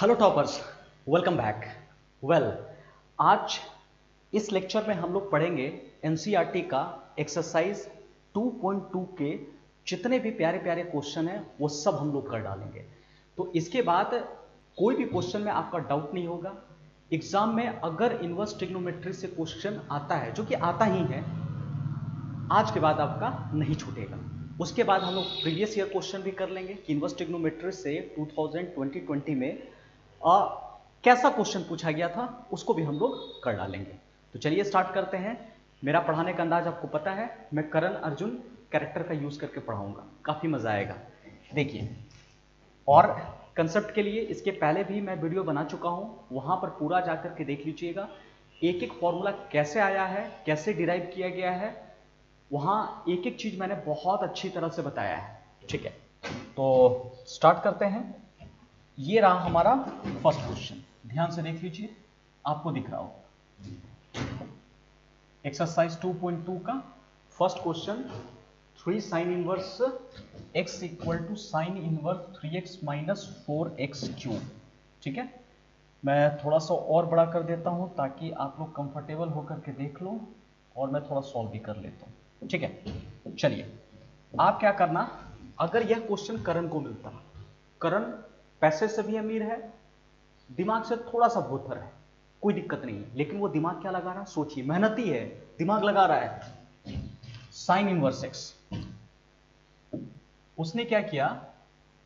Hello toppers, welcome back. Well, आज इस lecture में हम लोग पढ़ेंगे एनसीईआरटी का एक्सरसाइज 2.2 के जितने भी प्यारे प्यारे क्वेश्चन हैं वो सब हम लोग कर डालेंगे। तो इसके बाद कोई भी क्वेश्चन में आपका डाउट नहीं होगा। एग्जाम में अगर इनवर्स ट्रिग्नोमेट्री से क्वेश्चन आता है, जो कि आता ही है, आज के बाद आपका नहीं छूटेगा। उसके बाद हम लोग प्रीवियस ईयर क्वेश्चन भी कर लेंगे कि इनवर्स ट्रिग्नोमेट्री से 2020 में कैसा क्वेश्चन पूछा गया था, उसको भी हम लोग कर डालेंगे। तो चलिए स्टार्ट करते हैं। मेरा पढ़ाने का अंदाज आपको पता है, मैं करण अर्जुन कैरेक्टर का यूज करके पढ़ाऊंगा, काफी मजा आएगा। देखिए, और कंसेप्ट के लिए इसके पहले भी मैं वीडियो बना चुका हूं, वहां पर पूरा जाकर के देख लीजिएगा। एक एक फॉर्मूला कैसे आया है, कैसे डिराइव किया गया है, वहां एक एक चीज मैंने बहुत अच्छी तरह से बताया है। ठीक है, तो स्टार्ट करते हैं। ये रहा हमारा फर्स्ट क्वेश्चन, ध्यान से देख लीजिए, आपको दिख रहा हो एक्सरसाइज 2.2 का first question. 3 sine inverse x equal to sine inverse 3x minus 4x cube. ठीक है, मैं थोड़ा सा और बड़ा कर देता हूं ताकि आप लोग कंफर्टेबल होकर के देख लो, और मैं थोड़ा सॉल्व भी कर लेता हूं। ठीक है, चलिए आप क्या करना, अगर यह क्वेश्चन करण को मिलता, करण पैसे से भी अमीर है, दिमाग से थोड़ा सा भोथर है, कोई दिक्कत नहीं है, लेकिन वो दिमाग क्या लगा रहा है, सोचिए, मेहनती है, दिमाग लगा रहा है। साइन इनवर्स एक्स, उसने क्या किया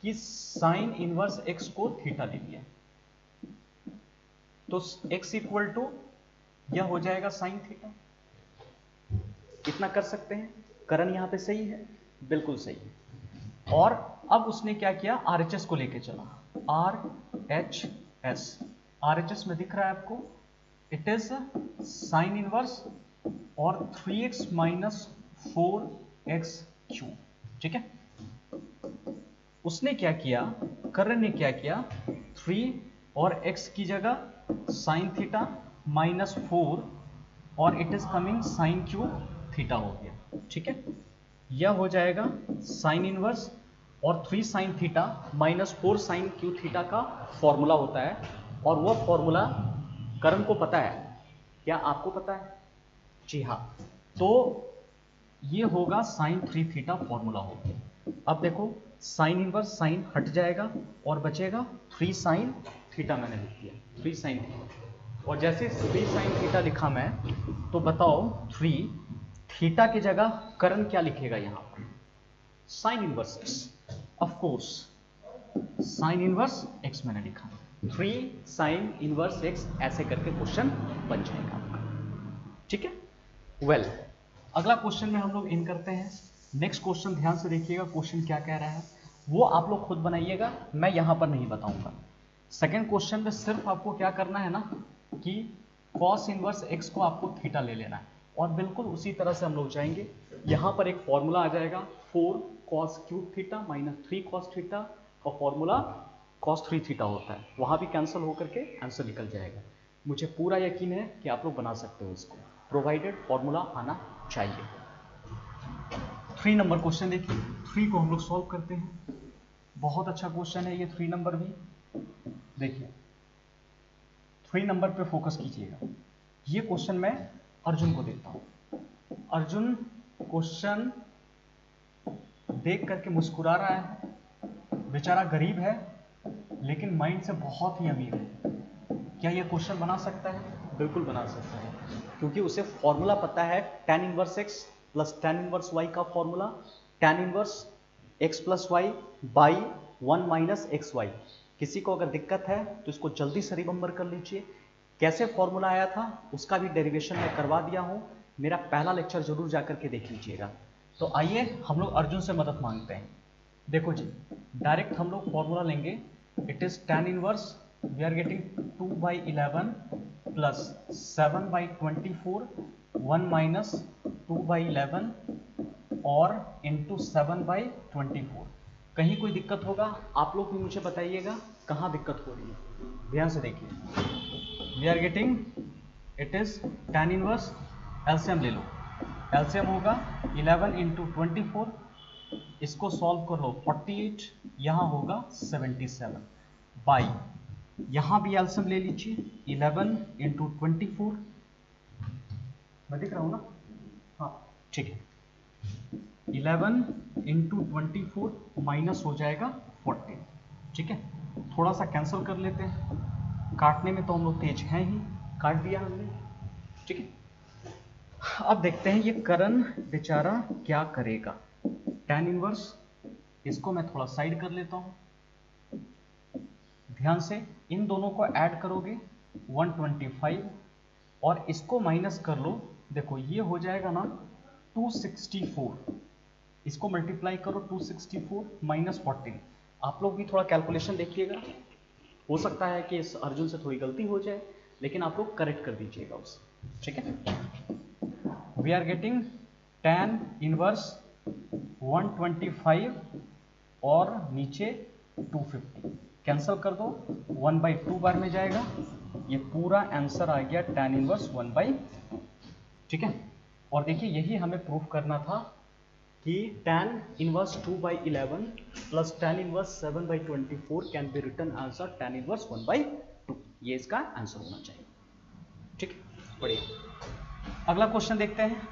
कि साइन इनवर्स एक्स को थीटा ले लिया, तो एक्स इक्वल टू यह हो जाएगा साइन थीटा। इतना कर सकते हैं, करण यहां पे सही है, बिल्कुल सही है। और अब उसने क्या किया, आरएचएस को लेके चला, RHS, RHS में दिख रहा है आपको, इट इज साइन इनवर्स और 3x माइनस 4x क्यूब। ठीक है, उसने क्या किया, करण ने क्या किया, 3 और x की जगह साइन थीटा माइनस 4 और it is coming sine cube theta हो गया। ठीक है, यह हो जाएगा साइन इनवर्स और 3 sine theta minus 4 sine cube theta का फॉर्मूला होता है, और वह फॉर्मूला करण को पता है। क्या आपको पता है? जी हाँ, तो ये होगा साइन 3 थीटा फॉर्मूला हो गया। अब देखो, साइन इनवर्स साइन हट जाएगा और बचेगा 3 साइन थीटा, मैंने लिख दिया 3 साइन थीटा। और जैसे 3 साइन थीटा लिखा मैं, तो बताओ 3 थीटा की जगह करण क्या लिखेगा यहां पर, sine inverse x, of course sine inverse x मैंने लिखा, 3 साइन इनवर्स एक्स, ऐसे करके क्वेश्चन बन जाएगा आपका। ठीक है, वेल, अगला क्वेश्चन में हम लोग इन करते हैं। नेक्स्ट क्वेश्चन ध्यान से देखिएगा, क्वेश्चन क्या कह रहा है वो आप लोग खुद बनाइएगा, मैं यहां पर नहीं बताऊंगा। सेकेंड क्वेश्चन में सिर्फ आपको क्या करना है ना, कि कॉस इनवर्स एक्स को आपको थीटा ले लेना है, और बिल्कुल उसी तरह से हम लोग जाएंगे। यहां पर एक फॉर्मूला आ जाएगा 4 cos cube theta minus 3 cos theta, और फॉर्मूला कॉस 3 थीटा होता है, वहां भी कैंसिल होकर के आंसर निकल जाएगा। मुझे पूरा यकीन है कि आप लोग बना सकते हो इसको, प्रोवाइडेड फॉर्मूला आना चाहिए। 3 नंबर क्वेश्चन देखिए, 3 को हम लोग सॉल्व करते हैं। बहुत अच्छा क्वेश्चन है ये 3 नंबर भी। देखिए 3 नंबर पे फोकस कीजिएगा। ये क्वेश्चन मैं अर्जुन को देता हूं। अर्जुन क्वेश्चन देख करके मुस्कुरा रहा है, बेचारा गरीब है लेकिन माइंड से बहुत ही अमीर है। क्या ये क्वेश्चन बना सकता है? बिल्कुल बना सकता है, क्योंकि उसे फॉर्मूला पता है tan inverse x plus tan inverse y का formula, tan inverse x plus y by 1 minus x y. किसी को अगर दिक्कत है तो इसको जल्दी से रिमेंबर कर लीजिए, कैसे फॉर्मूला आया था उसका भी डेरिवेशन मैं करवा दिया हूं, मेरा पहला लेक्चर जरूर जाकर के देख लीजिएगा। तो आइए हम लोग अर्जुन से मदद मांगते हैं। देखो जी, डायरेक्ट हम लोग फॉर्मूला लेंगे, it is tan inverse, we are getting 2/11 plus 7/24, 1 minus 2/11 और इंटू 7/24। कहीं कोई दिक्कत होगा आप लोग भी मुझे बताइएगा, कहाँ दिक्कत हो रही है। ध्यान से देखिए, we are getting, it is tan inverse, LCM ले लो, एलसीएम होगा 11 इंटू 24, इसको सॉल्व कर लो 48, यहां होगा 77 बाई यहां भी एल्सियम ले लीजिए, 11 इंटू 24, मैं दिख रहा हूं ना, हाँ ठीक है, 11 इंटू 24 माइनस हो जाएगा 14, ठीक है। थोड़ा सा कैंसिल कर लेते हैं, काटने में तो हम लोग तेज हैं ही, काट दिया हमने, ठीक है। अब देखते हैं ये करण बेचारा क्या करेगा। tan इनवर्स, इसको मैं थोड़ा साइड कर लेता हूं, ध्यान से इन दोनों को ऐड करोगे 125 और इसको माइनस कर लो, देखो ये हो जाएगा ना 264, इसको मल्टीप्लाई करो 264 माइनस 14। आप लोग भी थोड़ा कैलकुलेशन देखिएगा, हो सकता है कि इस अर्जुन से थोड़ी गलती हो जाए, लेकिन आप लोग करेक्ट कर दीजिएगा उसे, ठीक है। We are getting tan inverse 125 और नीचे 250, कैंसिल कर दो, 1/2 बार में जाएगा, ये पूरा आंसर आ गया tan इनवर्स 1/2, ठीक है। और देखिए यही हमें प्रूफ करना था कि tan inverse 2/11 plus tan inverse 7/24 can be written as a tan inverse 1/2, ये इसका आंसर होना चाहिए, ठीक है। बढ़िया, अगला क्वेश्चन देखते हैं।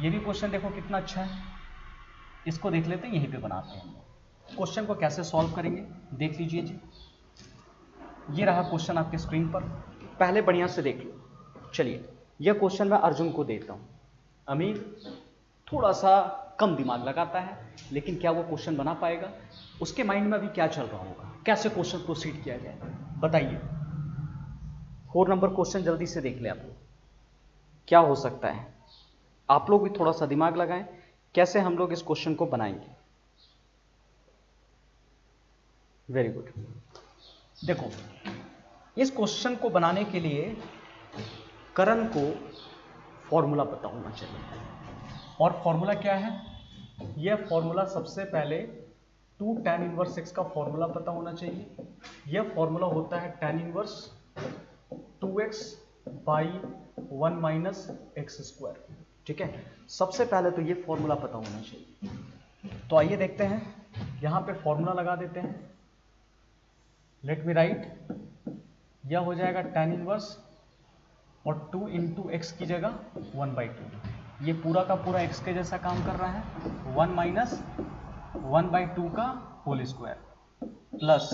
ये भी क्वेश्चन देखो कितना अच्छा है, इसको देख लेते हैं, यहीं पे बनाते हैं। क्वेश्चन को कैसे सॉल्व करेंगे देख लीजिए जी, ये रहा क्वेश्चन आपके स्क्रीन पर, पहले बढ़िया से देख लो। चलिए यह क्वेश्चन मैं अर्जुन को देता हूं, अमीर थोड़ा सा कम दिमाग लगाता है, लेकिन क्या वो क्वेश्चन बना पाएगा, उसके माइंड में अभी क्या चल रहा होगा, कैसे क्वेश्चन प्रोसीड किया जाए, बताइए। 4 नंबर क्वेश्चन जल्दी से देख ले आप लोग, क्या हो सकता है, आप लोग भी थोड़ा सा दिमाग लगाएं, कैसे हम लोग इस क्वेश्चन को बनाएंगे। वेरी गुड, देखो इस क्वेश्चन को बनाने के लिए करण को फॉर्मूला पता होना चाहिए, और फॉर्मूला क्या है, यह फॉर्मूला सबसे पहले 2 tan इनवर्स x का फॉर्मूला पता होना चाहिए। यह फॉर्मूला होता है tan inverse 2x by 1 minus x square, ठीक है। सबसे पहले तो ये फॉर्मूला पता होना चाहिए, तो आइए देखते हैं, यहां पे फॉर्मूला लगा देते हैं। लेट मी राइट, यह हो जाएगा tan इनवर्स और 2 इंटू एक्स की जगह 1/2, ये पूरा का पूरा x के जैसा काम कर रहा है, 1 माइनस 1/2 का होल स्क्वायर प्लस,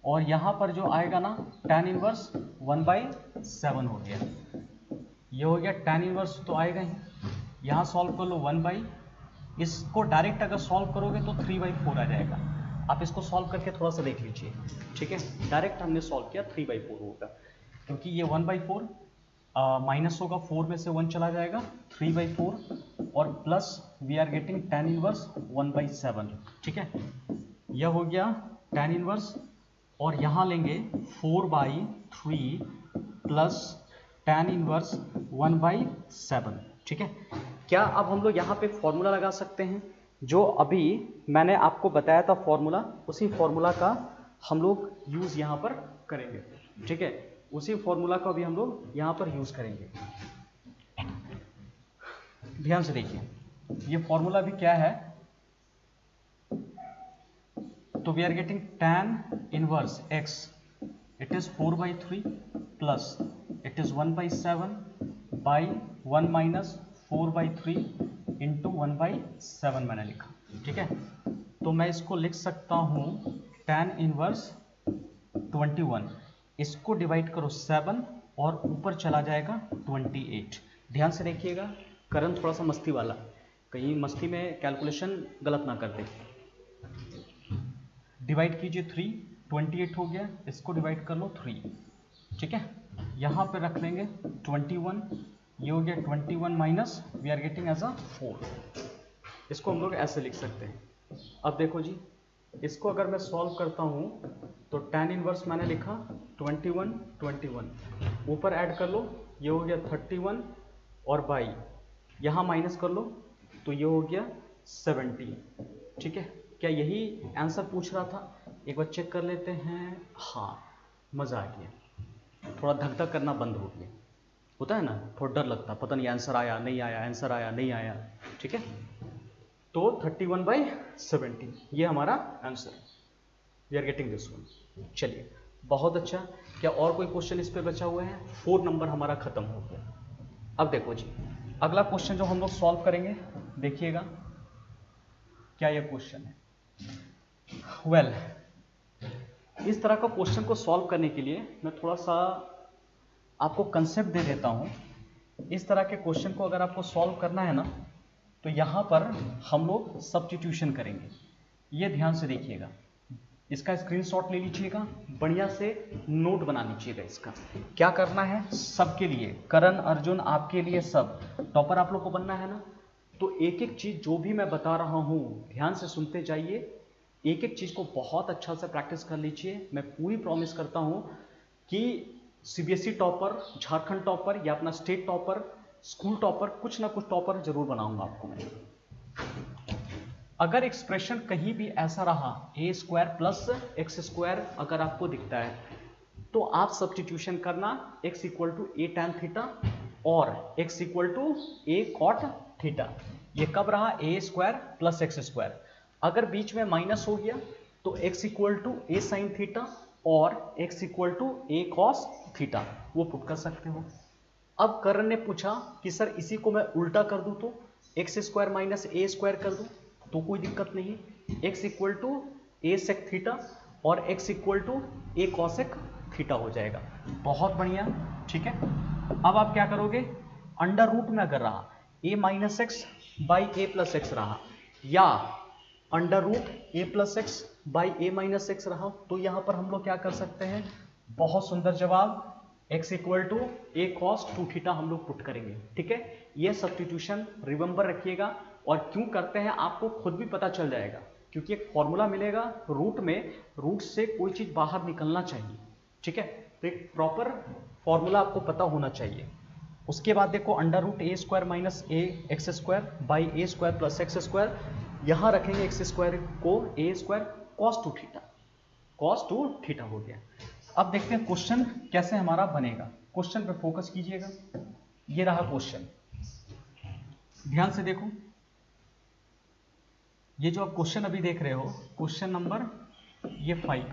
और यहां पर जो आएगा ना tan इनवर्स 1/7 हो गया, ये हो गया tan इनवर्स तो आएगा ही, यहां सॉल्व कर लो 1/, इसको डायरेक्ट अगर सॉल्व करोगे तो 3/4 आ जाएगा, आप इसको सॉल्व करके थोड़ा सा देख लीजिए, ठीक है। डायरेक्ट हमने सॉल्व किया 3/4 होगा, क्योंकि ये 1/4 माइनस होगा, 4 में से 1 चला जाएगा, 3/4 और plus we are getting tan inverse 1/7, ठीक है। यह हो गया tan इनवर्स, और यहाँ लेंगे 4/3 प्लस tan इनवर्स 1/7, ठीक है। क्या अब हम लोग यहाँ पे फॉर्मूला लगा सकते हैं, जो अभी मैंने आपको बताया था फॉर्मूला, उसी फॉर्मूला का हम लोग यूज यहाँ पर करेंगे, ठीक है। उसी फॉर्मूला को अभी हम लोग यहाँ पर यूज करेंगे, ध्यान से देखिए, ये फॉर्मूला भी क्या है, तो we are getting tan inverse x, it is 4/3 plus it is 1/7 by 1 minus 4/3 into 1/7 मैंने लिखा, ठीक है। तो मैं इसको लिख सकता हूं tan इनवर्स 21, इसको डिवाइड करो 7 और ऊपर चला जाएगा 28। ध्यान से देखिएगा, करण थोड़ा सा मस्ती वाला, कहीं मस्ती में कैलकुलेशन गलत ना कर दे। डिवाइड कीजिए 3, 28 हो गया, इसको डिवाइड कर लो 3, ठीक है। यहाँ पे रख लेंगे 21, ये हो गया 21 minus we are getting as a 4, इसको हम लोग ऐसे लिख सकते हैं। अब देखो जी, इसको अगर मैं सॉल्व करता हूँ तो tan इनवर्स मैंने लिखा 21, 21, ऊपर ऐड कर लो, ये हो गया 31 और बाई यहाँ माइनस कर लो तो ये हो गया 17, ठीक है। क्या यही आंसर पूछ रहा था, एक बार चेक कर लेते हैं। हाँ, मज़ा आ गया, थोड़ा धक धक करना बंद हो गया, होता है ना, थोड़ा डर लगता, पता नहीं आंसर आया नहीं आया, आंसर आया नहीं आया, ठीक है। तो 31/17 ये हमारा answer, we are getting this one. चलिए बहुत अच्छा। क्या और कोई क्वेश्चन इस पे बचा हुआ है? 4 नंबर हमारा खत्म हो गया। अब देखो जी, अगला क्वेश्चन जो हम लोग सॉल्व करेंगे, देखिएगा क्या ये क्वेश्चन है। वेल, इस तरह का क्वेश्चन को सॉल्व करने के लिए मैं थोड़ा सा आपको कंसेप्ट दे देता हूँ। इस तरह के क्वेश्चन को अगर आपको सॉल्व करना है ना, तो यहाँ पर हम लोग सब्स्टिट्यूशन करेंगे। ये ध्यान से देखिएगा, इसका स्क्रीनशॉट ले लीजिएगा, बढ़िया से नोट बना लीजिएगा। इसका क्या करना है सबके लिए, करण, अर्जुन, आपके लिए, सब टॉपर आप लोग को बनना है ना। तो एक एक चीज जो भी मैं बता रहा हूँ ध्यान से सुनते जाइए, एक एक चीज को बहुत अच्छा से प्रैक्टिस कर लीजिए। मैं पूरी प्रॉमिस करता हूँ कि सीबीएसई टॉपर, झारखंड टॉपर या अपना स्टेट टॉपर, स्कूल टॉपर, कुछ ना कुछ टॉपर जरूर बनाऊंगा आपको मैं। अगर एक्सप्रेशन कहीं भी ऐसा रहा a square plus x square अगर आपको दिखता है, तो आप सब्स्टिट्यूशन करना x equal to a tan theta और x equal to a cot theta. ये कब रहा? A square plus x square. अगर बीच में माइनस हो गया तो x equal to a sine theta और x equal to a cos theta, वो पुट कर सकते हो। अब करण ने पूछा कि सर इसी को मैं उल्टा कर दूं तो x square minus a square कर दूं, तो कोई दिक्कत नहीं। x equal to a sec theta और x equal to a cosec theta हो जाएगा। बहुत बढ़िया, ठीक है। अब आप क्या करोगे, अंडर रूट में अगर रहा a minus x by a plus x रहा, या under root a plus x by a minus x रहा, तो यहां पर हम लोग क्या कर सकते हैं, बहुत सुंदर जवाब, x equal to a cos two theta हम लोग पुट करेंगे। ठीक है, ये सब्स्टिट्यूशन रिमेंबर रखिएगा, और क्यों करते हैं आपको खुद भी पता चल जाएगा, क्योंकि एक फॉर्मूला मिलेगा रूट में, रूट से कोई चीज बाहर निकलना चाहिए। ठीक है, तो एक प्रॉपर फॉर्मूला आपको पता होना चाहिए। उसके बाद देखो, under root a square minus a x square by a square plus x square, यहां रखेंगे एक्स स्क्वायर को a square cos two theta, cos two theta हो गया। अब देखते हैं क्वेश्चन कैसे हमारा बनेगा। क्वेश्चन पे फोकस कीजिएगा, ये रहा क्वेश्चन, ध्यान से देखो। ये जो आप क्वेश्चन अभी देख रहे हो, क्वेश्चन नंबर ये 5,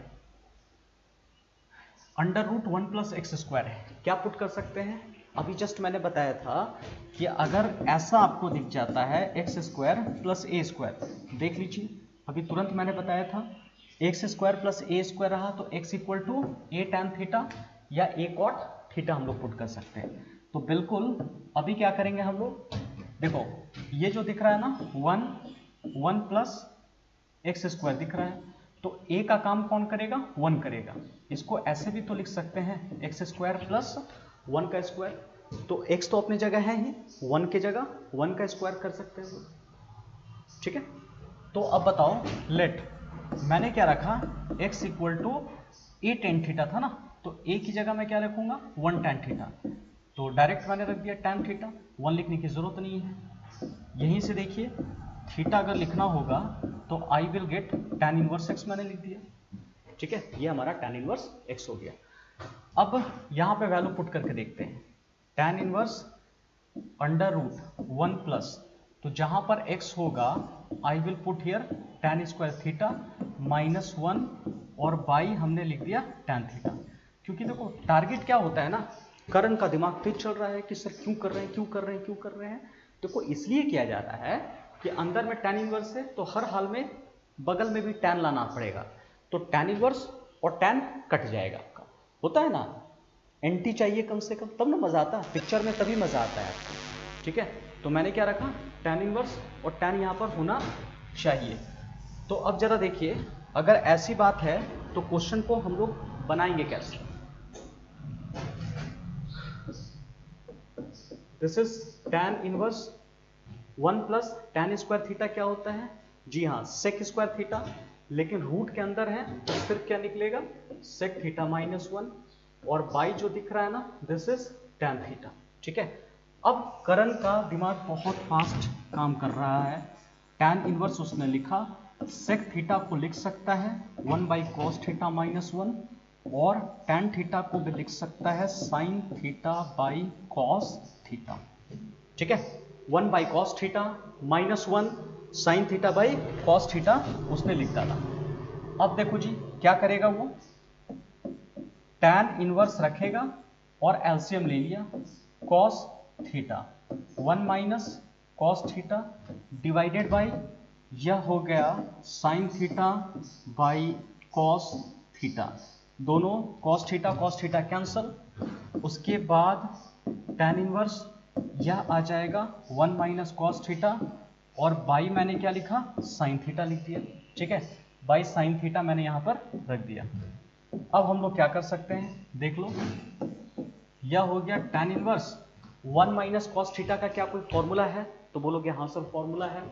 under root 1 plus x square है। क्या पुट कर सकते हैं? अभी जस्ट मैंने बताया था कि अगर ऐसा आपको दिख जाता है x square plus a square, देख लीजिए अभी तुरंत मैंने बताया था, x square plus a square रहा तो x equal to a tan theta या ए कॉट थीटा हम लोग पुट कर सकते हैं। तो बिल्कुल अभी क्या करेंगे हम लोग, देखो ये जो दिख रहा है ना 1 प्लस एक्स स्क्वायर दिख रहा है, तो a का काम कौन करेगा? 1 करेगा। इसको ऐसे भी तो लिख सकते हैं एक्स स्क्वायर प्लस 1 का स्क्वायर, तो x तो अपनी जगह है ही, 1 की जगह 1 का स्क्वायर कर सकते हैं। ठीक है, तो अब बताओ, लेट मैंने क्या रखा, x equal to a tan theta था ना, तो a की जगह मैं क्या रखूंगा 1 टैन थीटा, तो डायरेक्ट मैंने रख दिया टैन थीटा, 1 लिखने की जरूरत नहीं है। यहीं से देखिए थीटा अगर लिखना होगा तो I will get tan inverse x मैंने लिख दिया। ठीक है, ये हमारा टैन इनवर्स एक्स हो गया। अब यहां पे वैल्यू पुट करके देखते हैं, tan inverse under root 1 plus, तो जहां पर x होगा I will put here tan square theta minus 1 और बाई हमने लिख दिया टैन थीटा। क्योंकि देखो टारगेट क्या होता है ना, करण का दिमाग तेज चल रहा है कि सर क्यों कर रहे हैं, क्यों कर रहे हैं, क्यों कर रहे हैं। देखो इसलिए किया जा रहा है कि अंदर में टैन इनवर्स है, तो हर हाल में बगल में भी टैन लाना पड़ेगा, तो टैन इनवर्स और टैन कट जाएगा आपका, होता है ना, एंटी चाहिए कम से कम, तब ना मजा आता है पिक्चर में, तभी मजा आता है। ठीक है, तो मैंने क्या रखा, टैन इनवर्स और टैन यहां पर होना चाहिए। तो अब जरा देखिए, अगर ऐसी बात है तो क्वेश्चन को हम लोग बनाएंगे कैसे। This is tan inverse 1 plus tan square theta क्या होता है, जी हाँ सेक स्क्वायर थीटा, लेकिन रूट के अंदर है तो फिर क्या निकलेगा, सेक थीटा माइनस 1, और बाई जो दिख रहा है ना दिस इज टैन थीटा। ठीक है, अब करण का दिमाग बहुत फास्ट काम कर रहा है, टैन इनवर्स उसने लिखा, सेक थीटा को लिख सकता है 1 बाई कॉस थीटा माइनस 1, और टैन थीटा को भी लिख सकता है sign theta by cos theta. ठीक है, 1 by cos theta minus 1 sign theta by cos theta उसने लिख डाला। अब देखो जी क्या करेगा वो, tan इनवर्स रखेगा और एलसीएम ले लिया, cos theta 1 minus cos theta divided by यह हो गया sin theta by cos theta, दोनों cos थीटा कैंसल। उसके बाद tan इनवर्स यह आ जाएगा 1 माइनस cos थीटा और बाई मैंने क्या लिखा, sin थीटा लिख दिया, ठीक है, बाई sin थीटा मैंने यहां पर रख दिया। अब हम लोग क्या कर सकते हैं, देख लो, यह हो गया tan inverse 1 minus cos theta का क्या कोई फॉर्मूला है, तो बोलोगे हाँ सर फॉर्मूला है।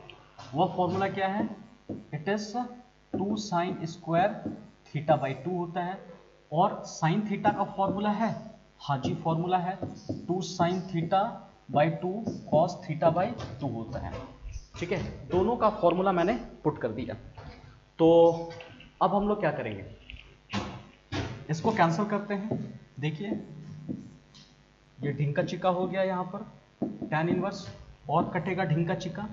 वह फॉर्मूला क्या है, it is 2 sine square theta by 2 होता है। और साइन थीटा का फॉर्मूला है, हाँ जी फॉर्मूला है 2 sign theta by 2 cos theta by 2 होता है, ठीक है। दोनों का फॉर्मूला मैंने पुट कर दिया। तो अब हम लोग क्या करेंगे, इसको कैंसिल करते हैं। देखिए ये ढिंका चिका हो गया यहाँ पर tan इनवर्स और कटेगा ढिंका चिका,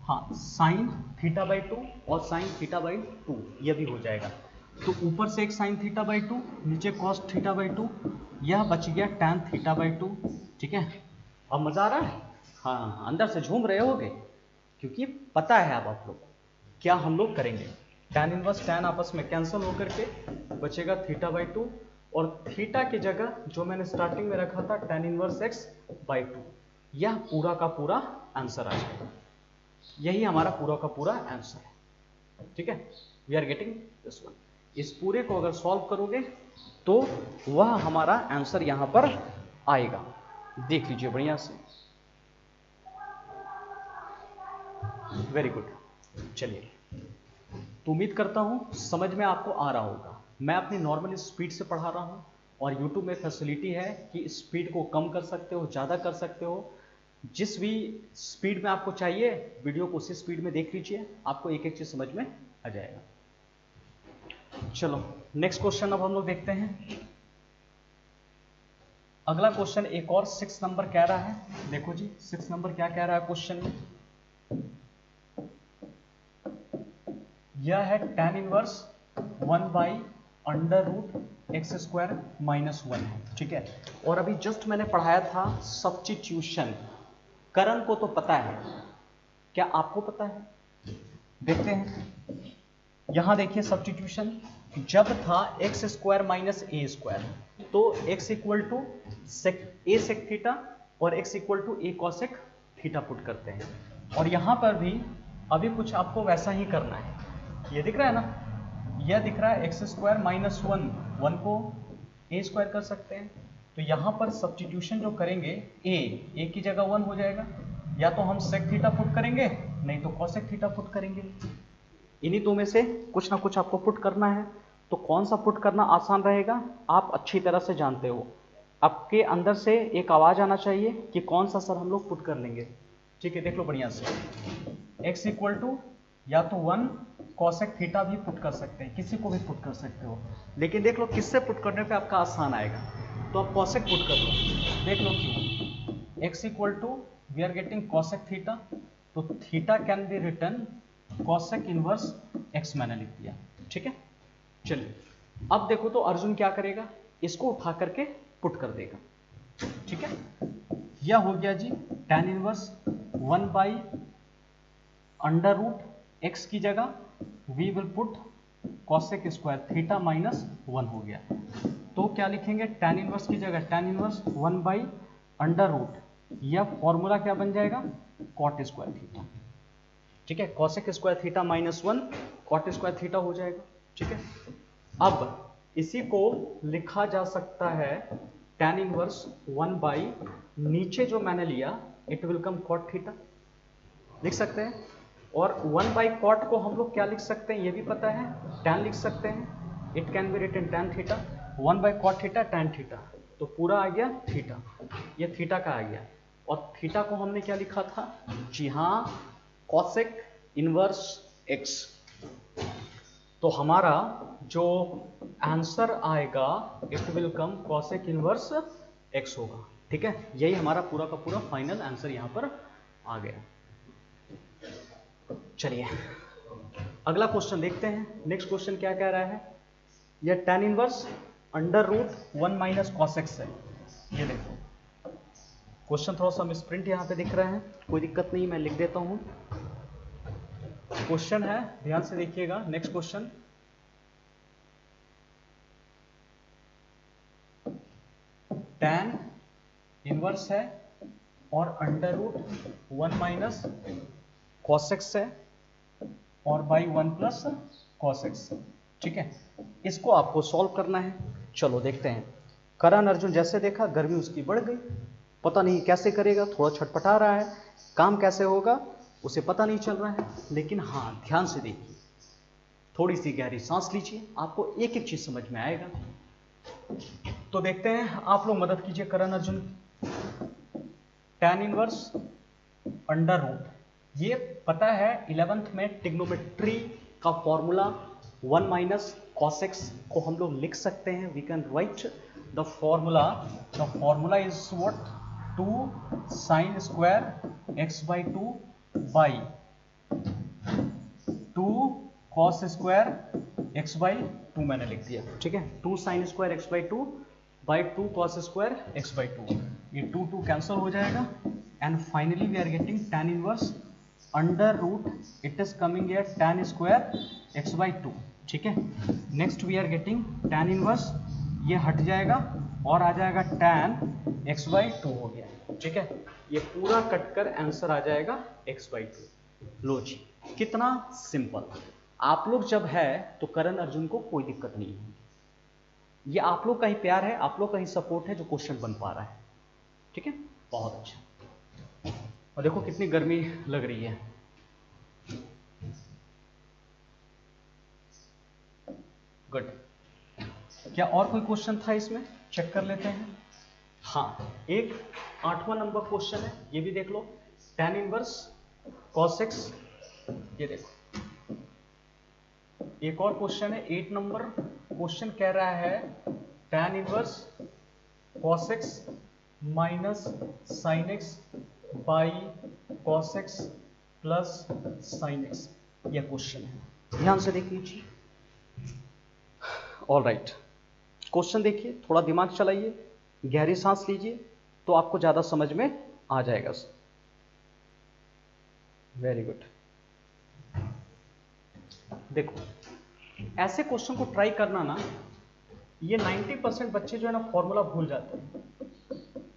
हाँ साइन थीटा बाई 2 और साइन थीटा बाई 2 यह भी हो जाएगा। तो ऊपर से एक साइन थीटा बाई 2, नीचे कॉस थीटा बाई 2, यह बच गया tan थीटा बाई 2, ठीक है। अब मजा आ रहा है, हाँ अंदर से झूम रहे होगे क्योंकि पता है अब आप लोग क्या हम लोग करेंगे। tan इनवर्स tan आपस में कैंसिल होकर के बचेगा थीटा बाई 2 और थीटा की जगह जो मैंने स्टार्टिंग में रखा था tan इनवर्स x बाई 2, यह पूरा का पूरा आंसर आ जाएगा। यही हमारा पूरा का पूरा आंसर है, ठीक है। We are getting this one. इस पूरे को अगर सॉल्व करोगे तो वह हमारा आंसर यहां पर आएगा, देख लीजिए बढ़िया से। वेरी गुड, चलिए तो उम्मीद करता हूं समझ में आपको आ रहा होगा। मैं अपनी नॉर्मल स्पीड से पढ़ा रहा हूं और YouTube में फैसिलिटी है कि स्पीड को कम कर सकते हो, ज़्यादा कर सकते हो, जिस भी स्पीड में आपको चाहिए वीडियो को उसी स्पीड में देख लीजिए, आपको एक एक चीज़ समझ में आ जाएगा। चलो नेक्स्ट क्वेश्चन अब हम लोग देखते हैं। अगला क्वेश्चन एक और 6 नंबर कह रहा है, देखो जी 6 नंबर क्या कह रहा है क्वेश्चन में, यह है tan inverse 1 by under root x square minus 1 है, ठीक है। और अभी जस्ट मैंने पढ़ाया था सब्स्टिट्यूशन, करण को तो पता है, क्या आपको पता है, देखते हैं। यहां देखिए सब्स्टिट्यूशन जब था x square minus a square, तो x equal to a sec theta और x equal to a cosec theta put करते हैं। और यहां पर भी अभी कुछ आपको वैसा ही करना है। ये दिख रहा है ना, यह दिख रहा है एक्स स्क्वायर माइनस 1 को ए स्क्वायर कर सकते हैं। तो यहाँ पर सब्स्टिट्यूशन जो करेंगे ए की जगह 1 हो जाएगा, या तो हम सेक थीटा पुट करेंगे नहीं तो कॉसेक थीटा पुट करेंगे। इन्हीं दो में से कुछ ना कुछ आपको पुट करना है। तो कौन सा पुट करना आसान रहेगा आप अच्छी तरह से जानते हो, आपके अंदर से एक आवाज आना चाहिए कि कौन सा सर हम लोग पुट कर लेंगे, ठीक है। देख लो बढ़िया से, x इक्वल टू या तो 1 कॉसेक थीटा भी पुट कर सकते हैं, किसी को भी पुट कर सकते हो, लेकिन देख लो किससे पुट करने पे आपका आसान आएगा, तो आप कॉसेक पुट कर लो। देख लो क्यों, x equal to we are getting cosec theta, तो theta can be written cosec inverse x मैंने लिख दिया, ठीक है। चलिए अब देखो तो अर्जुन क्या करेगा, इसको उठा करके पुट कर देगा, ठीक है। यह हो गया जी tan inverse 1 by under root x की जगह we will put cosec square theta minus 1 हो गया। तो क्या लिखेंगे, tan इनवर्स की जगह tan inverse 1 by under root, यह फॉर्मूला क्या बन जाएगा, कॉट स्क्वायर थीटा, ठीक है। Cosec square theta minus 1 cot square theta हो जाएगा, ठीक है। अब इसी को लिखा जा सकता है tan इनवर्स 1 बाई नीचे जो मैंने लिया it will come cot theta, लिख सकते हैं। और 1 बाई कॉट को हम लोग क्या लिख सकते हैं, ये भी पता है, tan लिख सकते हैं, it can be written tan theta, 1 by cot theta tan theta, तो पूरा आ गया थीटा, ये थीटा का आ गया। और थीटा को हमने क्या लिखा था, जी हाँ कॉसेक इनवर्स x। तो हमारा जो आंसर आएगा it will come cosec inverse x होगा, ठीक है। यही हमारा पूरा का पूरा फाइनल आंसर यहां पर आ गया। चलिए अगला क्वेश्चन देखते हैं। नेक्स्ट क्वेश्चन क्या कह रहा है, यह tan inverse √1 minus cos x है। ये देखो क्वेश्चन थोड़ा सा मिसप्रिंट यहाँ पे दिख रहा है, कोई दिक्कत नहीं, मैं लिख देता हूँ। क्वेश्चन है, ध्यान से देखिएगा। नेक्स्ट क्वेश्चन, tan इनवर्स है और √1 माइनस कॉस एक्स है और बाई 1 प्लस कॉस एक्स, ठीक है। इसको आपको सॉल्व करना है। चलो देखते हैं। करण अर्जुन जैसे देखा गर्मी उसकी बढ़ गई, पता नहीं कैसे करेगा, थोड़ा छटपटा रहा है, काम कैसे होगा उसे पता नहीं चल रहा है। लेकिन हाँ, ध्यान से देखिए, थोड़ी सी गहरी सांस लीजिए, आपको एक एक चीज समझ में आएगा। तो देखते हैं, आप लोग मदद कीजिए करण अर्जुन। tan इनवर्स √, ये पता है 11th में ट्रिग्नोमेट्री का फॉर्मूला 1 माइनस कॉस एक्स को हम लोग लिख सकते हैं। We can write the formula is what, 2 sine square x by 2 by 2 cos square x by 2 मैंने लिख दिया, ठीक है। 2 sine square x by 2 by 2 cos square x by 2, ये 2 कैंसिल हो जाएगा and finally we are getting tan inverse √, it is coming here tan square x by 2, ठीक है। Next we are getting tan inverse, ये हट जाएगा और आ जाएगा tan x बाई 2 हो गया, ठीक है। ये पूरा कट कर आंसर आ जाएगा x बाई 2। लो जी, कितना सिंपल। आप लोग जब है तो करण अर्जुन को कोई दिक्कत नहीं है, ये आप लोग का ही प्यार है, आप लोग का ही सपोर्ट है जो क्वेश्चन बन पा रहा है, ठीक है। बहुत अच्छा। और देखो कितनी गर्मी लग रही है। गुड। क्या और कोई क्वेश्चन था इसमें, चेक कर लेते हैं। हाँ, एक 8वां नंबर क्वेश्चन है, ये भी देख लो। tan इनवर्स cos x, ये देखो। एक और क्वेश्चन है 8 नंबर क्वेश्चन, कह रहा है tan inverse cos x minus sine x by cos x plus sine x, यह क्वेश्चन है। ध्यान से देख लीजिए। ऑल राइट, क्वेश्चन देखिए, थोड़ा दिमाग चलाइए, गहरी सांस लीजिए, तो आपको ज्यादा समझ में आ जाएगा। Very good. देखो, ऐसे क्वेश्चन को ट्राई करना ना, ये 90% बच्चे जो है ना फॉर्मूला भूल जाते हैं।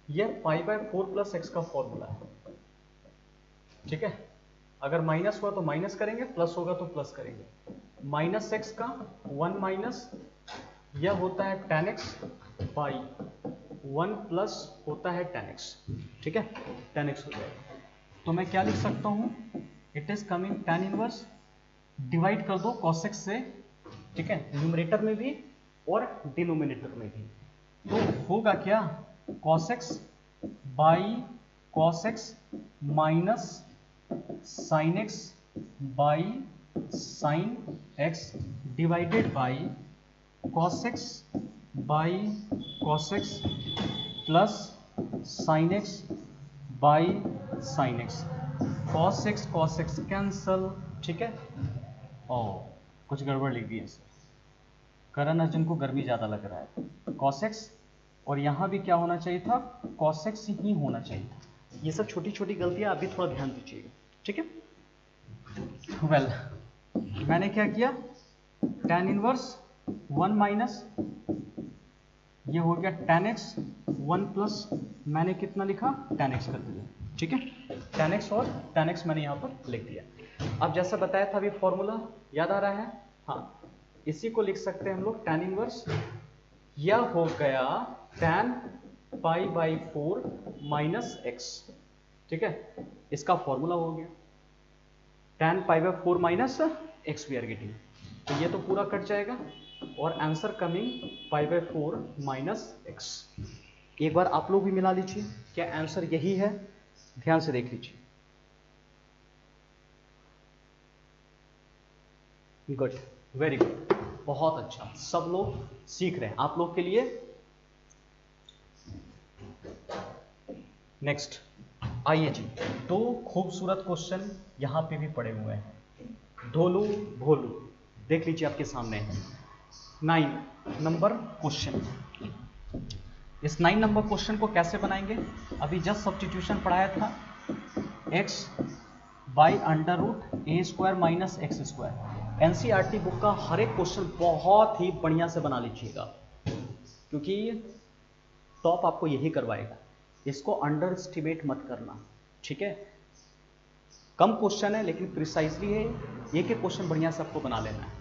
ये π/4 प्लस एक्स का फॉर्मूला है, ठीक है। अगर माइनस हुआ तो माइनस करेंगे, प्लस होगा तो प्लस करेंगे। माइनस एक्स का 1 माइनस, यह होता है tan x बाई 1 प्लस होता है tan x, ठीक है। tan x हो जाएगा, तो मैं क्या लिख सकता हूं, it is coming tan inverse, divide कर दो cos x से, ठीक है, न्यूमरेटर में भी और डिनोमिनेटर में भी। तो होगा क्या, cos x by cos x minus sin x by sin x divided by cos x by cos x plus sin x by sin x। cos x cancel, ठीक है। और कुछ गड़बड़ लिख दी है सर, करण अर्जुन को गर्मी ज़्यादा लग रहा है। cos x और यहाँ भी क्या होना चाहिए था, cos x ही होना चाहिए था। ये सब छोटी छोटी गलतियाँ अभी थोड़ा ध्यान दीजिएगा, ठीक है। वेल, मैंने क्या किया, tan इनवर्स 1 माइनस, ये हो गया tan x 1 प्लस, मैंने कितना लिखा, tan x कर दिया, ठीक है। tan x और tan x मैंने यहाँ पर लिख दिया। अब जैसा बताया था अभी फॉर्मूला याद आ रहा है, हाँ, इसी को लिख सकते हैं हम लोग tan इनवर्स, यह हो गया tan π/4 माइनस x, ठीक है। इसका फॉर्मूला हो गया tan π/4 minus x we are getting, तो ये तो पूरा कट जाएगा और आंसर कमिंग π/4 माइनस x। एक बार आप लोग भी मिला लीजिए, क्या आंसर यही है, ध्यान से देख लीजिए। गुड, वेरी गुड, बहुत अच्छा, सब लोग सीख रहे हैं। आप लोग के लिए नेक्स्ट आइए जी, दो खूबसूरत क्वेश्चन यहां पे भी पड़े हुए हैं। ढोलू भोलू, देख लीजिए आपके सामने है। 9 नंबर क्वेश्चन। इस 9 नंबर क्वेश्चन को कैसे बनाएंगे, अभी जस्ट सब्स्टिट्यूशन पढ़ाया था, x by under root a square minus x square. NCERT book का हर एक क्वेश्चन बहुत ही बढ़िया से बना लीजिएगा, क्योंकि टॉप आपको यही करवाएगा। इसको अंडर एस्टिमेट मत करना, ठीक है। कम क्वेश्चन है लेकिन प्रिसाइजली है, एक एक क्वेश्चन बढ़िया से आपको बना लेना है।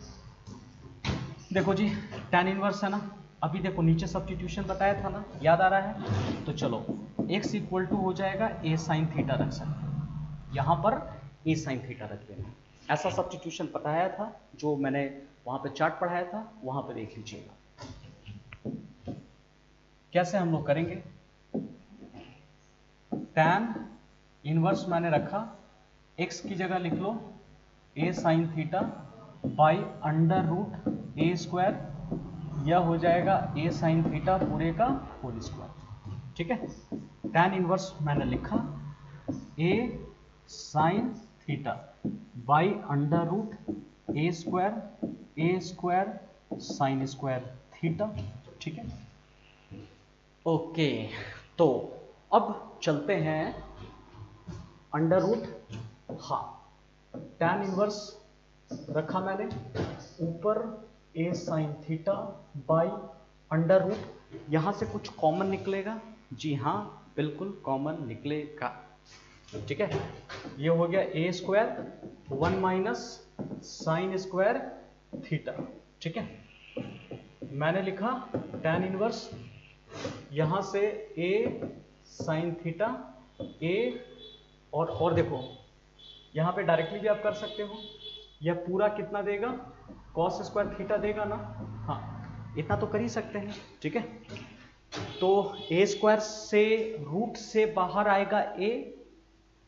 देखो जी tan इनवर्स है ना, अभी देखो नीचे सब्स्टिट्यूशन बताया था ना, याद आ रहा है? तो चलो x इक्वल टू हो जाएगा a साइन थीटा रख सकते, यहाँ पर a साइन थीटा रख देना। ऐसा सब्स्टिट्यूशन बताया था, जो मैंने वहाँ पे चार्ट पढ़ाया था, वहाँ पे देख लीजिएगा। कैसे हम लोग करेंगे, tan इनवर्स मैंने रखा, x की जगह लिख लो a sine theta by under root a square, यह हो जाएगा a साइन थीटा पूरे का होल स्क्वायर, ठीक है। tan इनवर्स मैंने लिखा a sine theta by under root a square sine square theta, ठीक है। ओके, तो अब चलते हैं अंडर रूट, हाँ tan इनवर्स रखा मैंने, ऊपर a sine theta by under root, यहां से कुछ कॉमन निकलेगा, जी हाँ बिल्कुल कॉमन निकलेगा, ठीक है। ये हो गया a square 1 minus sign square theta, ठीक है। मैंने लिखा tan इनवर्स, यहां से a साइन थीटा a, और देखो यहाँ पे डायरेक्टली भी आप कर सकते हो, यह पूरा कितना देगा, कॉस स्क्वायर थीटा देगा ना, हाँ इतना तो कर ही सकते हैं, ठीक है। तो ए स्क्वायर से रूट से बाहर आएगा ए,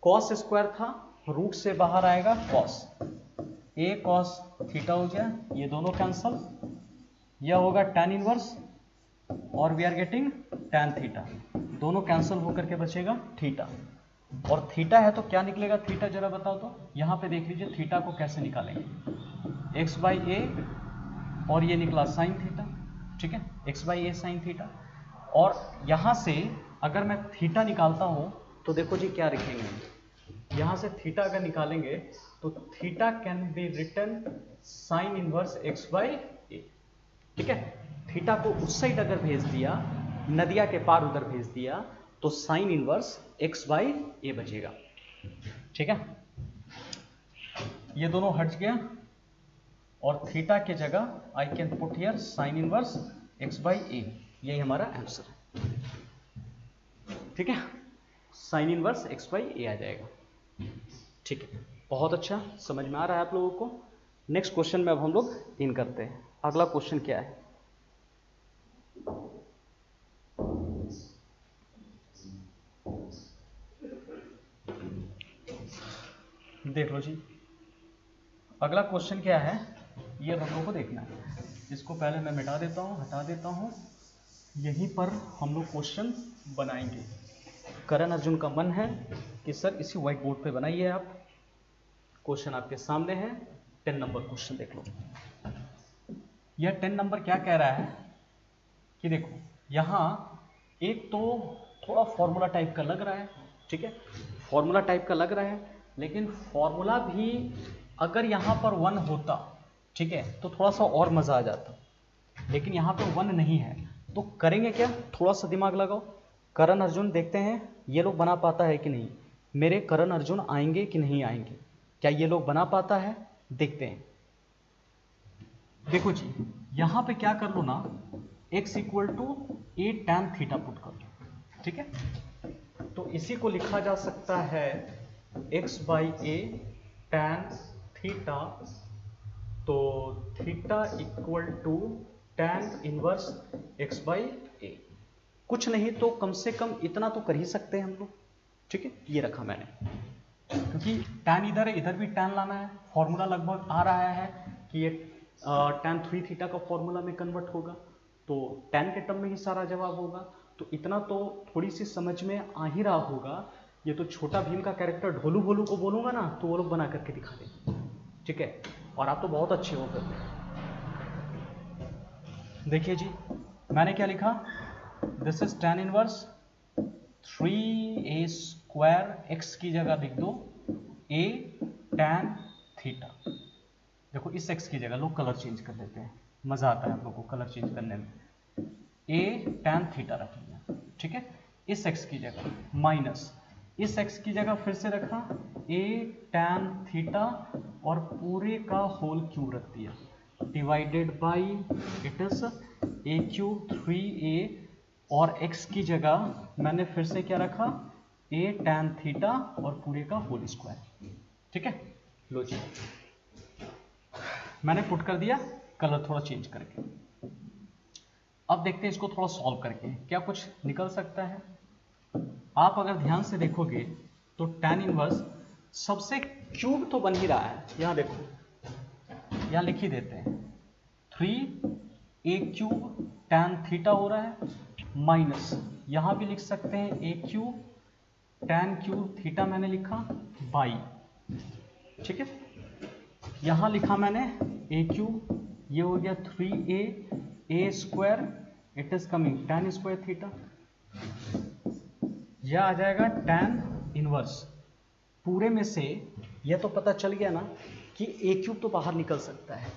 कॉस स्क्वायर था, रूट से बाहर आएगा कॉस, ए कॉस थीटा हो गया, ये दोनों कैंसल, यह होगा tan इनवर्स, और we are getting tan theta, दोनों कैंसल होकर के बचेगा थीटा, और थीटा है तो क्या निकलेगा थीटा, जरा बताओ तो। यहाँ पे देख लीजिए थीटा को कैसे निकालेंगे, x बाई ए, और ये निकला साइन थीटा, ठीक है, x by A sine theta. और यहाँ से अगर मैं थीटा निकालता हूँ तो देखो जी क्या लिखेंगे, यहाँ से थीटा अगर निकालेंगे तो theta can be written sine inverse x by a, ठीक है। थीटा को उस साइड अगर भेज दिया, नदिया के पार उधर भेज दिया, तो साइन इनवर्स x बाई ए बचेगा, ठीक है। ये दोनों हट गया, और थीटा के जगह I can put here sine inverse x by a, यही हमारा आंसर है, ठीक है। Sine inverse x by a आ जाएगा, ठीक है। बहुत अच्छा, समझ में आ रहा है आप लोगों को। नेक्स्ट क्वेश्चन में अब हम लोग इन करते हैं। अगला क्वेश्चन क्या है, देख लो जी। अगला क्वेश्चन क्या है, ये हम लोगों को देखना है। इसको पहले मैं मिटा देता हूँ, हटा देता हूँ, यहीं पर हम लोग क्वेश्चन बनाएंगे। करण अर्जुन का मन है कि सर इसी व्हाइट बोर्ड पे बनाइए आप। क्वेश्चन आपके सामने है, 10 नंबर क्वेश्चन देख लो। यह 10 नंबर क्या कह रहा है कि देखो यहाँ एक तो थोड़ा फॉर्मूला टाइप का लग रहा है, ठीक है, फॉर्मूला टाइप का लग रहा है, लेकिन फॉर्मूला भी अगर यहाँ पर 1 होता, ठीक है, तो थोड़ा सा और मज़ा आ जाता, लेकिन यहाँ पे 1 नहीं है, तो करेंगे क्या, थोड़ा सा दिमाग लगाओ। करण अर्जुन देखते हैं ये लोग बना पाता है कि नहीं, मेरे करण अर्जुन आएंगे कि नहीं आएंगे, क्या ये लोग बना पाता है, देखते हैं। देखो जी यहाँ पे क्या कर लो ना, x equal to a tan theta put कर लो, ठीक है। तो इसी को लिखा जा सकता है x by a tan theta, तो theta equal to tan inverse x by a. कुछ नहीं तो कम से कम इतना तो कर ही सकते हैं हम लोग, ठीक है। ये रखा मैंने, क्योंकि टैन इधर है, इधर भी टैन लाना है, फॉर्मूला लगभग आ रहा है कि ये टैन 3 थीटा का फॉर्मूला में कन्वर्ट होगा, तो टैन के टर्म में ही सारा जवाब होगा, तो इतना तो थोड़ी सी समझ में आ ही रहा होगा। ये तो छोटा भीम का कैरेक्टर ढोलू भोलू को बोलूंगा ना, तो वो लोग बना करके दिखा देंगे, ठीक है। और आप तो बहुत अच्छे हो फिर, देखिए जी, मैंने क्या लिखा, this is tan inverse 3a square x की जगह लिख दो a tan थीटा। देखो इस x की जगह लोग कलर चेंज कर देते हैं, मजा आता है आप लोगों को कलर चेंज करने में। a tan थीटा रख लिया, ठीक है। इस x की जगह माइनस इस x की जगह फिर से रखा a tan थीटा और पूरे का होल क्यूब रख दिया, divided by it is a cube 3a और x की जगह मैंने फिर से क्या रखा, a tan थीटा और पूरे का होल स्क्वायर, ठीक है। लो जी, मैंने पुट कर दिया कलर थोड़ा चेंज करके। अब देखते हैं इसको थोड़ा सॉल्व करके क्या कुछ निकल सकता है। आप अगर ध्यान से देखोगे तो tan इनवर्स सबसे क्यूब तो बन ही रहा है, यहां देखो, यहां लिख ही देते हैं 3a क्यूब tan थीटा हो रहा है, माइनस यहां भी लिख सकते हैं a cube tan cube theta मैंने लिखा बाई, ठीक है। यहां लिखा मैंने a क्यूब, ये हो गया 3a square, it is coming tan square theta, यह आ जाएगा tan इनवर्स। पूरे में से यह तो पता चल गया ना कि a क्यूब तो बाहर निकल सकता है,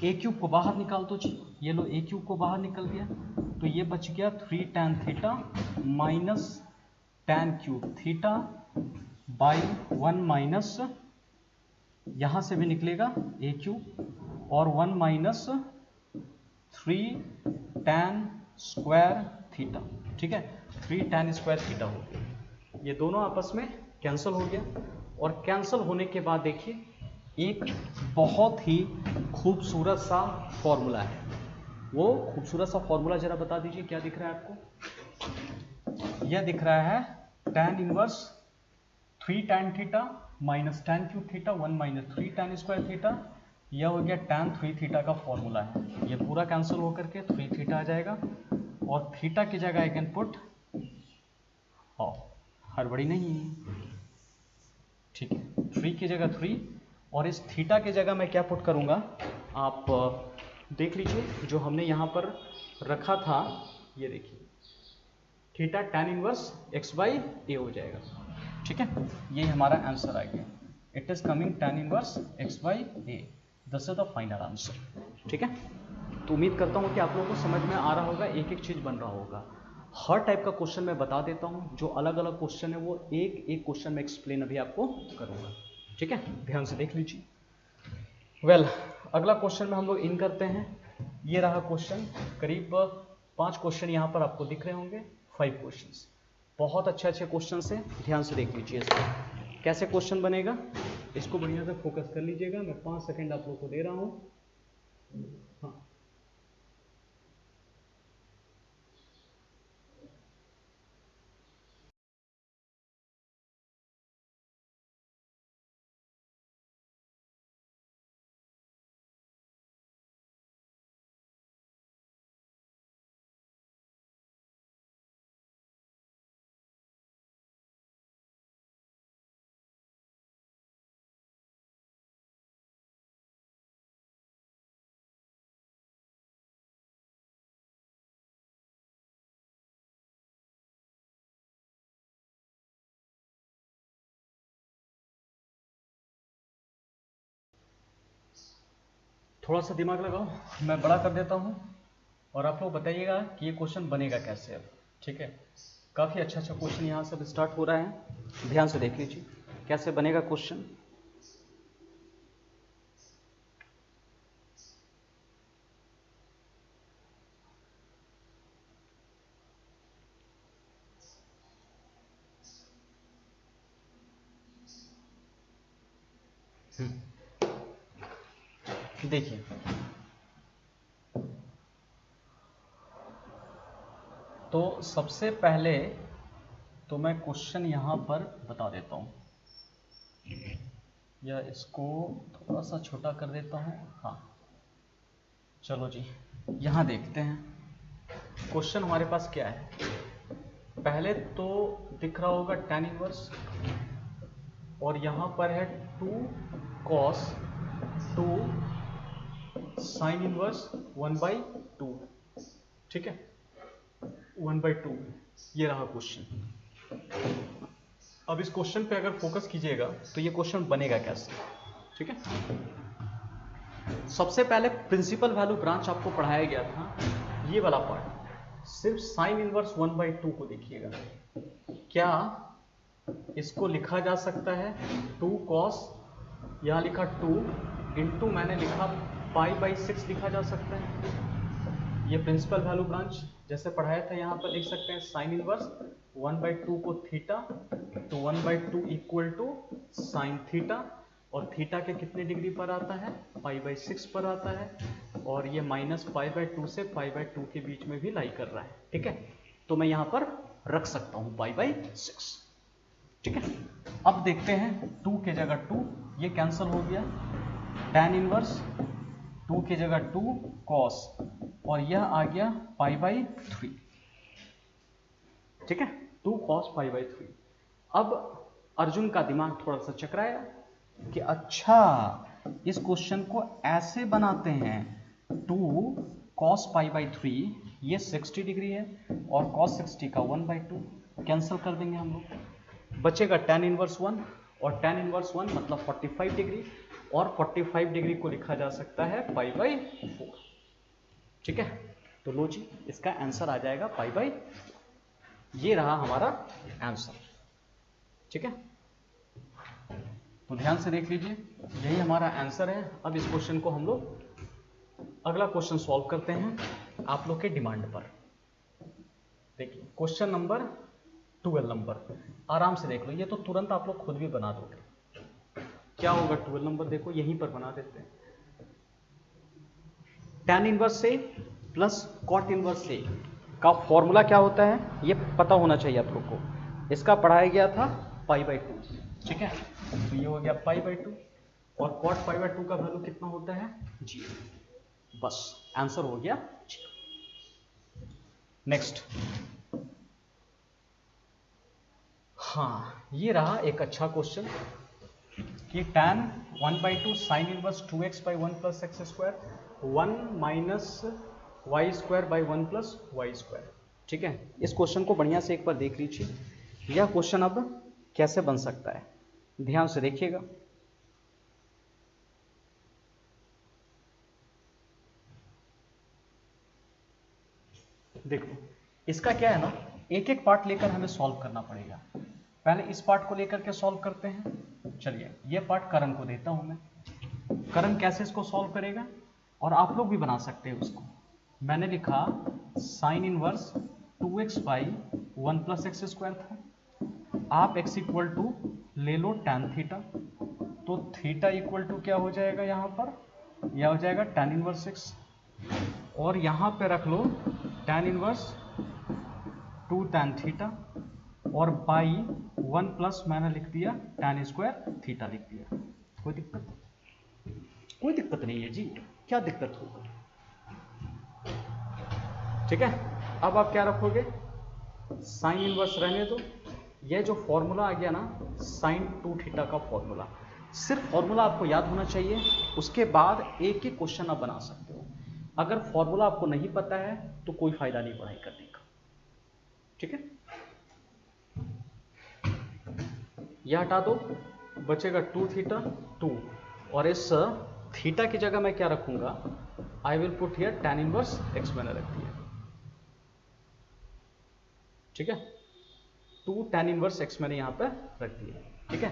a क्यूब को बाहर निकाल दो जी, ये लो a क्यूब को बाहर निकल गया, तो ये बच गया 3 tan theta minus tan cube theta by 1 minus, यहां से भी निकलेगा a क्यूब और 1 माइनस 3 tan स्क्वायर थीटा, ठीक है। 3 tan स्क्वायर थीटा हो गया, ये दोनों आपस में कैंसिल हो गया। और कैंसिल होने के बाद देखिए एक बहुत ही खूबसूरत सा फॉर्मूला है, वो खूबसूरत सा फॉर्मूला जरा बता दीजिए क्या दिख रहा है आपको। यह दिख रहा है tan inverse 3 tan theta minus tan cube theta 1 minus 3 tan square theta, यह हो गया tan 3 थीटा का फॉर्मूला है। ये पूरा कैंसिल होकर के 3 थीटा आ जाएगा और थीटा की जगह आई कैन पुट हड़बड़ी नहीं, ठीक है, 3 की जगह 3 और इस थीटा की जगह मैं क्या पुट करूंगा, आप देख लीजिए जो हमने यहां पर रखा था, ये देखिए theta tan inverse x by a हो जाएगा, ठीक है। ये हमारा आंसर आ गया, it is coming tan inverse x by a, this is the final answer, ठीक है। तो उम्मीद करता हूँ कि आप लोगों को समझ में आ रहा होगा, एक एक चीज बन रहा होगा। हर टाइप का क्वेश्चन मैं बता देता हूँ, जो अलग अलग क्वेश्चन है वो एक एक क्वेश्चन में एक्सप्लेन अभी आपको करूँगा, ठीक है, ध्यान से देख लीजिए। वेल, अगला क्वेश्चन में हम लोग इन करते हैं। ये रहा क्वेश्चन, करीब 5 क्वेश्चन यहाँ पर आपको दिख रहे होंगे, 5 क्वेश्चन, बहुत अच्छे अच्छे क्वेश्चन है, ध्यान से देख लीजिए इसको कैसे क्वेश्चन बनेगा, इसको बढ़िया से फोकस कर लीजिएगा। मैं 5 सेकेंड आप लोग को दे रहा हूँ। हाँ, थोड़ा सा दिमाग लगाओ, मैं बड़ा कर देता हूँ और आप लोग बताइएगा कि ये क्वेश्चन बनेगा कैसे अब, ठीक है। काफ़ी अच्छा अच्छा क्वेश्चन यहाँ से स्टार्ट हो रहा है, ध्यान से देख लीजिए कैसे बनेगा क्वेश्चन। देखिए तो सबसे पहले तो मैं क्वेश्चन यहाँ पर बता देता हूँ, या इसको थोड़ा सा छोटा कर देता हूँ। हाँ चलो जी, यहाँ देखते हैं क्वेश्चन हमारे पास क्या है। पहले तो दिख रहा होगा tan इनवर्स और यहाँ पर है 2 cos 2 साइन इनवर्स 1/2, ठीक है, 1/2। ये रहा क्वेश्चन। अब इस क्वेश्चन पे अगर फोकस कीजिएगा तो ये क्वेश्चन बनेगा कैसे, ठीक है। सबसे पहले प्रिंसिपल वैल्यू ब्रांच आपको पढ़ाया गया था, ये वाला पार्ट। सिर्फ साइन इनवर्स 1/2 को देखिएगा, क्या इसको लिखा जा सकता है 2 cos, यहाँ लिखा 2 इंटू मैंने लिखा π/6 लिखा जा सकता है। ये प्रिंसिपल वैल्यू ब्रांच जैसे पढ़ाया था यहाँ पर लिख सकते हैं साइन इनवर्स 1/2 को थीटा, तो 1/2 इक्वल टू साइन थीटा, और थीटा के कितने डिग्री पर आता है, π/6 पर आता है, और ये माइनस π/2 से π/2 के बीच में भी लाई कर रहा है, ठीक है। तो मैं यहाँ पर रख सकता हूँ π/6, ठीक है। अब देखते हैं 2 के जगह 2, ये कैंसिल हो गया, tan इनवर्स 2 की जगह 2 cos, और यह आ गया π/3, ठीक है, 2 cos π/3। अब अर्जुन का दिमाग थोड़ा सा चकराया कि अच्छा इस क्वेश्चन को ऐसे बनाते हैं, 2 cos π/3 ये 60 डिग्री है, और cos 60 का 1/2 कैंसिल कर देंगे हम लोग, बचेगा tan इनवर्स 1, और tan इनवर्स 1 मतलब 45 डिग्री, और 45 डिग्री को लिखा जा सकता है π/4, ठीक है। तो लो जी, इसका आंसर आ जाएगा π/4। ये रहा हमारा आंसर, ठीक है। तो ध्यान से देख लीजिए, यही हमारा आंसर है। अब इस क्वेश्चन को हम लोग अगला क्वेश्चन सॉल्व करते हैं आप लोग के डिमांड पर। देखिए क्वेश्चन नंबर 12 नंबर, आराम से देख लो, ये तो तुरंत आप लोग खुद भी बना दोगे। क्या होगा 12 नंबर, देखो यहीं पर बना देते हैं। tan इनवर्स से प्लस cot इनवर्स से का फॉर्मूला क्या होता है, ये पता होना चाहिए आप लोग को। इसका पढ़ाया गया था π/2, ठीक है। तो ये हो गया π/2, और cot π/2 का वैल्यू कितना होता है, 0। बस आंसर हो गया 0। नेक्स्ट, हाँ ये रहा एक अच्छा क्वेश्चन कि tan 1/2 sine inverse 2x/1 + x², 1 - y² / 1 + y², ठीक है। इस क्वेश्चन को बढ़िया से एक बार देख लीजिए, यह क्वेश्चन अब कैसे बन सकता है, ध्यान से देखिएगा। देखो इसका क्या है ना, एक एक पार्ट लेकर हमें सॉल्व करना पड़ेगा। पहले इस पार्ट को लेकर के सॉल्व करते हैं। चलिए ये पार्ट करण को देता हूं मैं, करण कैसे इसको सॉल्व करेगा, और आप लोग भी बना सकते हैं उसको। मैंने लिखा साइन इनवर्स 2x/1 + x² था, आप x = ले लो tan थीटा, तो थीटा = क्या हो जाएगा यहाँ पर, यह हो जाएगा tan इनवर्स x, और यहाँ पे रख लो tan इनवर्स 2 tan थीटा, और बाई 1 प्लस मैंने लिख दिया tan² थीटा लिख दिया। कोई दिक्कत, कोई दिक्कत नहीं है जी, क्या दिक्कत होगा, ठीक है। अब आप क्या रखोगे, साइन इनवर्स रहने दो, यह जो फॉर्मूला आ गया ना sin 2 थीटा का फॉर्मूला, सिर्फ फॉर्मूला आपको याद होना चाहिए, उसके बाद एक ही क्वेश्चन आप बना सकते हो। अगर फॉर्मूला आपको नहीं पता है तो कोई फायदा नहीं पढ़ाई करने का, ठीक है। यह हटा दो, बचेगा 2 थीटा 2, और इस थीटा की जगह मैं क्या रखूंगा, आई will put here tan inverse x मैंने रख दिया, ठीक है। 2 tan इनवर्स x मैंने यहाँ पर रख दिया, ठीक है।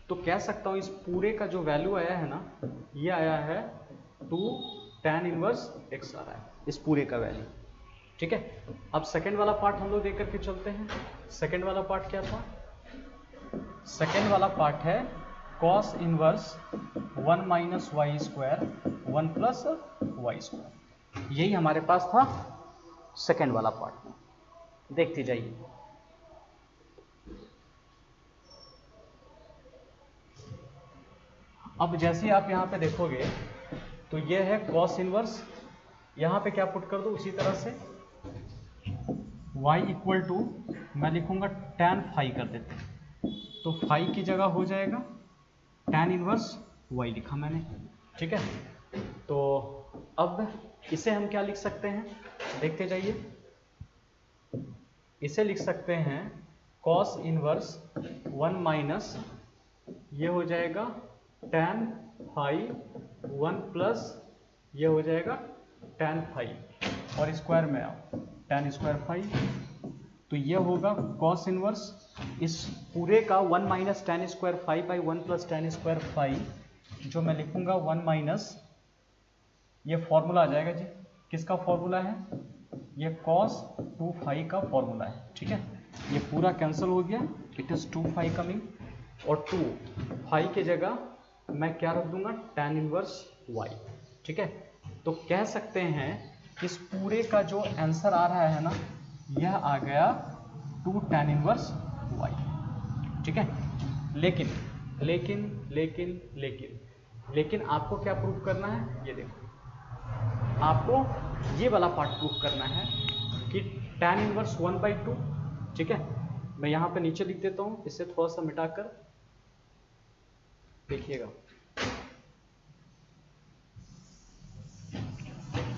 तो कह सकता हूँ इस पूरे का जो वैल्यू आया है ना, ये आया है 2 tan इनवर्स x आ रहा है, इस पूरे का वैल्यू, ठीक है। अब सेकंड वाला पार्ट हम लोग देख करके चलते हैं। सेकंड वाला पार्ट क्या था, सेकंड वाला पार्ट है cos इनवर्स 1 - y² 1 + y², यही हमारे पास था सेकंड वाला पार्ट में, देखते जाइए। अब जैसे आप यहाँ पे देखोगे तो ये है cos इनवर्स, यहाँ पे क्या पुट कर दो उसी तरह से, y = मैं लिखूंगा tan phi कर देते हैं, तो phi की जगह हो जाएगा tan इनवर्स y लिखा मैंने, ठीक है। तो अब इसे हम क्या लिख सकते हैं, देखते जाइए, इसे लिख सकते हैं कॉस इनवर्स 1 माइनस ये हो जाएगा tan फाई 1 प्लस ये हो जाएगा tan फाई और स्क्वायर में आओ tan स्क्वायर फाई, तो ये होगा कॉस इनवर्स इस पूरे का 1 minus tan square phi by 1 plus tan square phi, जो मैं लिखूंगा 1 माइनस ये फॉर्मूला आ जाएगा जी, किसका फॉर्मूला है, ये cos 2 फाई का फॉर्मूला है, ठीक है। ये पूरा कैंसिल हो गया, इट इज 2 फाई कमिंग, और 2 फाई के जगह मैं क्या रख दूंगा tan इनवर्स y, ठीक है। तो कह सकते हैं इस पूरे का जो आंसर आ रहा है ना, यह आ गया 2 tan इनवर्स y, ठीक है। लेकिन लेकिन लेकिन लेकिन लेकिन आपको क्या प्रूव करना है, ये देखो, आपको ये वाला पार्ट प्रूव करना है कि tan इनवर्स 1/2, ठीक है। मैं यहाँ पे नीचे लिख देता हूँ, इसे थोड़ा सा मिटाकर देखिएगा,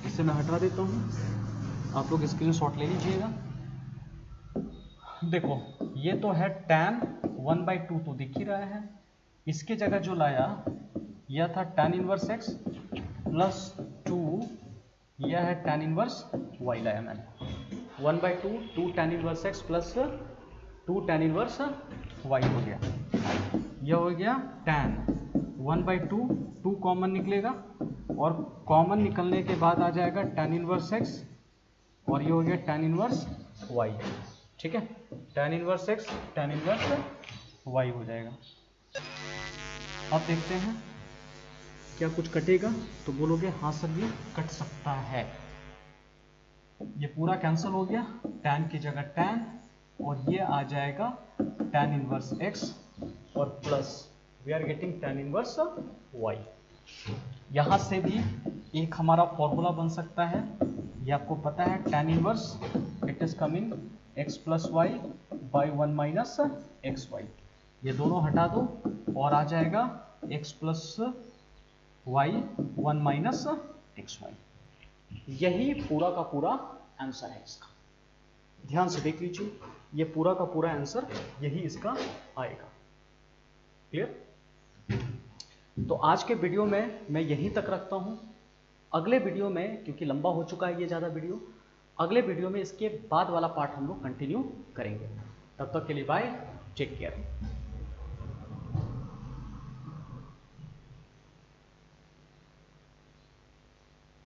इसे मैं हटा देता हूँ, आप लोग स्क्रीनशॉट ले लीजिएगा। देखो ये तो है tan 1/2 तो दिख ही रहा है, इसके जगह जो लाया यह था tan इनवर्स x प्लस 2, यह है tan इनवर्स y लाया मैंने, 1/2 2 tan inverse x plus 2 tan inverse y हो गया, यह हो गया tan 1/2, 2 कॉमन निकलेगा और कॉमन निकलने के बाद आ जाएगा tan इनवर्स x और ये हो गया tan इनवर्स y, ठीक है। tan inverse x tan inverse y हो जाएगा। अब देखते हैं क्या कुछ कटेगा, तो बोलोगे हाँ सर ये कट सकता है, ये पूरा कैंसिल हो गया, tan की जगह tan और ये आ जाएगा tan इनवर्स x और plus we are getting tan inverse y। यहां से भी एक हमारा फॉर्मूला बन सकता है, ये आपको पता है tan inverse it is coming x plus y by 1 minus x y, ये दोनों हटा दो और आ जाएगा x plus y 1 minus x y. यही पूरा का पूरा आंसर है इसका, ध्यान से देख लीजिए, ये पूरा का पूरा आंसर यही इसका आएगा। क्लियर? तो आज के वीडियो में मैं यहीं तक रखता हूं, अगले वीडियो में, क्योंकि लंबा हो चुका है ये ज़्यादा वीडियो, अगले वीडियो में इसके बाद वाला पार्ट हम लोग कंटिन्यू करेंगे। तब तक के लिए बाय, टेक केयर।